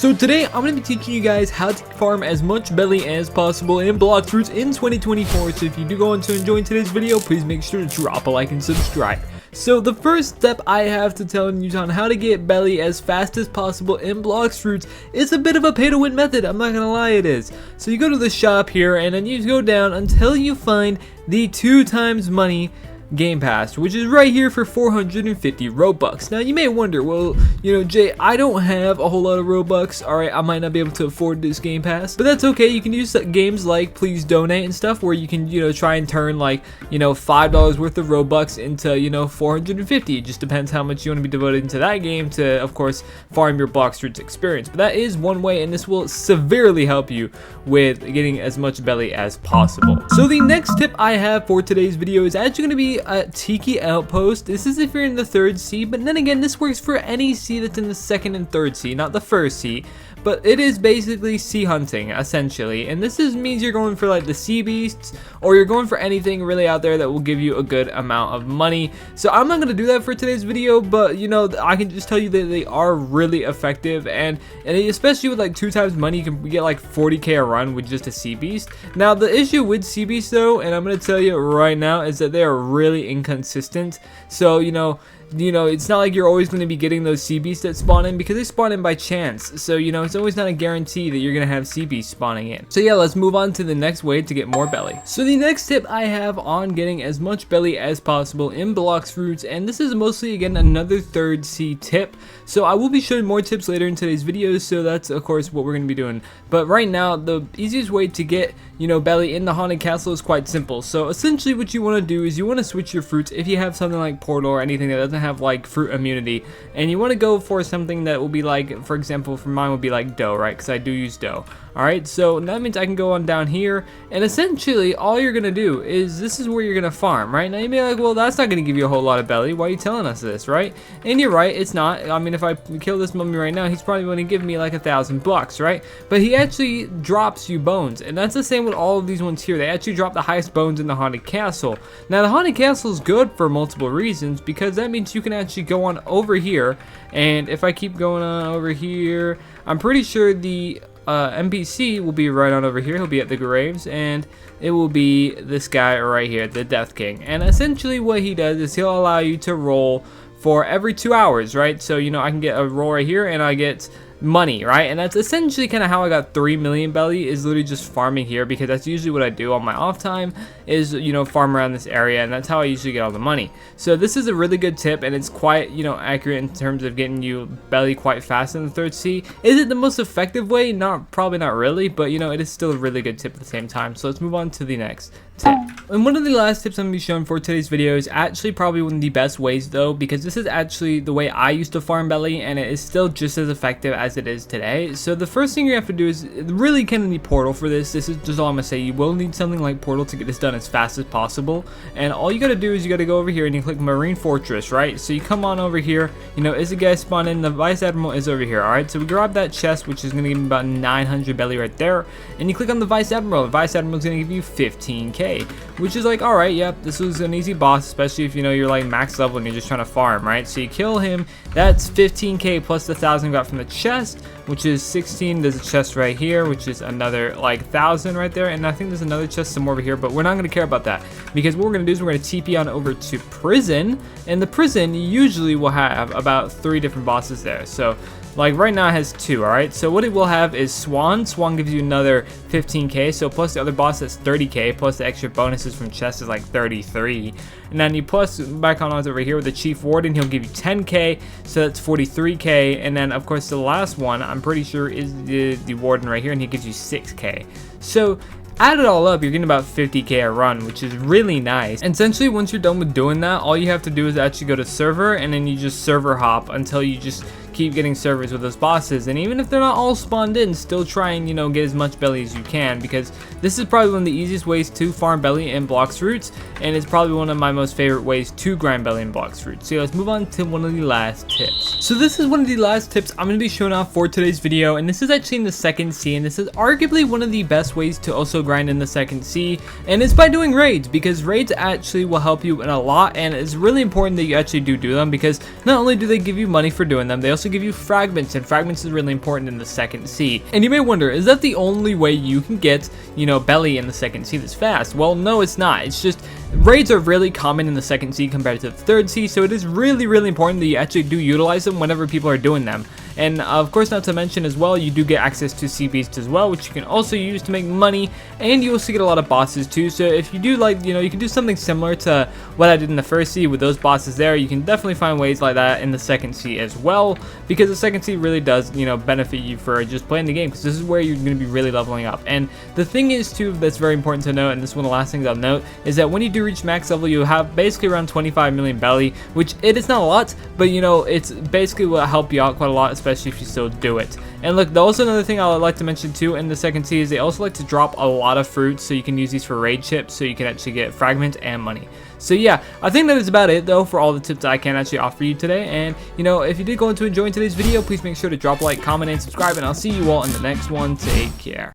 So today I'm going to be teaching you guys how to farm as much belly as possible in Blox Fruits in 2024. So if you do go on to enjoy today's video, please make sure to drop a like and subscribe. So the first step I have to tell you on how to get belly as fast as possible in Blox Fruits is a bit of a pay to win method. I'm not gonna lie, it is. So you go to the shop here and then you go down until you find the 2 times money Game Pass, which is right here for 450 Robux. Now you may wonder, well, you know, Jay, I don't have a whole lot of Robux. Alright, I might not be able to afford this Game Pass, but that's okay. You can use games like Please Donate and stuff where you can, you know, try and turn like, you know, $5 worth of Robux into, you know, 450. It just depends how much you want to be devoted into that game to, of course, farm your Blox Fruits experience. But that is one way, and this will severely help you with getting as much belly as possible. So the next tip I have for today's video is actually going to be Tiki Outpost. This is if you're in the 3rd sea, but then again, this works for any sea that's in the 2nd and 3rd sea, not the 1st sea. But it is basically sea hunting, essentially. And this means you're going for like the sea beasts, or you're going for anything really out there that will give you a good amount of money. So I'm not going to do that for today's video, but you know, I can just tell you that they are really effective. And especially with like 2 times money, you can get like 40k a run with just a sea beast. Now the issue with sea beasts though, and I'm going to tell you right now, is that they are really inconsistent. So you know, it's not like you're always going to be getting those sea beasts that spawn in, because they spawn in by chance. So, you know, it's always not a guarantee that you're going to have sea beasts spawning in. So yeah, let's move on to the next way to get more belly. So the next tip I have on getting as much belly as possible in Blox Fruits, and this is mostly, again, another 3rd sea tip. So I will be showing more tips later in today's videos, so that's, of course, what we're going to be doing. But right now, the easiest way to get, you know, belly in the haunted castle is quite simple. So essentially what you want to do is you want to switch your fruits if you have something like Portal or anything that doesn't have like fruit immunity, and you want to go for something that will be like, for example, for mine would be like dough, right? Because I do use dough. Alright, so that means I can go on down here, and essentially all you're gonna do is this is where you're gonna farm, right? Now you may be like, well, that's not gonna give you a whole lot of belly. Why are you telling us this, right? And you're right, it's not. I mean, if I kill this mummy right now, he's probably gonna give me like 1,000 bucks, right? But he actually drops you bones, and that's the same with all of these ones here. They actually drop the highest bones in the haunted castle. Now the haunted castle is good for multiple reasons, because that means you can actually go on over here, and if I keep going on over here, I'm pretty sure the NPC will be right on over here. He'll be at the graves, and it will be this guy right here, the Death King. And essentially what he does is he'll allow you to roll for every 2 hours, right? So, you know, I can get a roll right here, and I get money, right? And that's essentially kind of how I got 3 million belly, is literally just farming here, because that's usually what I do on my off time, is, you know, farm around this area, and that's how I usually get all the money. So this is a really good tip, and it's quite, you know, accurate in terms of getting you belly quite fast in the 3rd sea. Is it the most effective way? Probably not really, but you know, it is still a really good tip at the same time. So let's move on to the next tip. And one of the last tips I'm going to be showing for today's video is actually probably one of the best ways though, because this is actually the way I used to farm belly, and it is still just as effective as it is today. So the first thing you have to do is really kind of need Portal for this. This is just all I'm going to say. You will need something like Portal to get this done as fast as possible. And all you got to do is you got to go over here and you click Marine Fortress, right? So you come on over here, you know, is a guy spawn in, the Vice Admiral is over here, alright? So we grab that chest, which is going to give me about 900 belly right there, and you click on the Vice Admiral. The Vice Admiral is going to give you 15k, which is like, alright, yep, this was an easy boss, especially if you know you're like max level and you're just trying to farm, right? So you kill him, that's 15k plus the 1,000 we got from the chest, which is 16. There's a chest right here, which is another like 1,000 right there, and I think there's another chest somewhere over here, but we're not going to care about that, because what we're going to do is we're going to TP on over to prison, and the prison usually will have about 3 different bosses there. So like right now it has 2, alright? So what it will have is Swan. Swan gives you another 15k, so plus the other boss that's 30k, plus the extra bonuses from chest is like 33. And then you plus back on over here with the Chief Warden, he'll give you 10k, so that's 43k. And then of course the last one, I'm pretty sure, is the Warden right here, and he gives you 6k. So add it all up, you're getting about 50k a run, which is really nice. And essentially once you're done with doing that, all you have to do is actually go to server, and then you just server hop until you just keep getting servers with those bosses. And even if they're not all spawned in, still try and, you know, get as much belly as you can, because this is probably one of the easiest ways to farm belly in Blox Fruits, and it's probably one of my most favorite ways to grind belly in Blox Fruits. So let's move on to one of the last tips. So this is one of the last tips I'm going to be showing off for today's video, and this is actually in the 2nd sea, and this is arguably one of the best ways to also grind in the 2nd sea, and it's by doing raids, because raids actually will help you in a lot, and it's really important that you actually do them, because not only do they give you money for doing them, they also give you fragments, and fragments is really important in the second sea. And you may wonder, is that the only way you can get, you know, Beli in the second sea this fast? Well, no, it's not. It's just raids are really common in the second sea compared to the third sea, so it is really important that you actually do utilize them whenever people are doing them. And of course, not to mention as well, you do get access to sea beasts as well, which you can also use to make money, and you also get a lot of bosses too. So if you do, like, you know, you can do something similar to what I did in the first sea with those bosses there, you can definitely find ways like that in the second sea as well, because the second sea really does, you know, benefit you for just playing the game, because this is where you're going to be really leveling up. And the thing is too, that's very important to note, and this is one of the last things I'll note, is that when you do reach max level, you have basically around 25 million Beli, which it is not a lot, but you know, it's basically will help you out quite a lot, especially if you still do it. And look, also another thing I would like to mention too in the second sea is they also like to drop a lot of fruits, so you can use these for raid chips, so you can actually get fragment and money. So yeah, I think that is about it though for all the tips I can actually offer you today. And you know, if you did go into enjoying today's video, please make sure to drop a like, comment, and subscribe, and I'll see you all in the next one. Take care.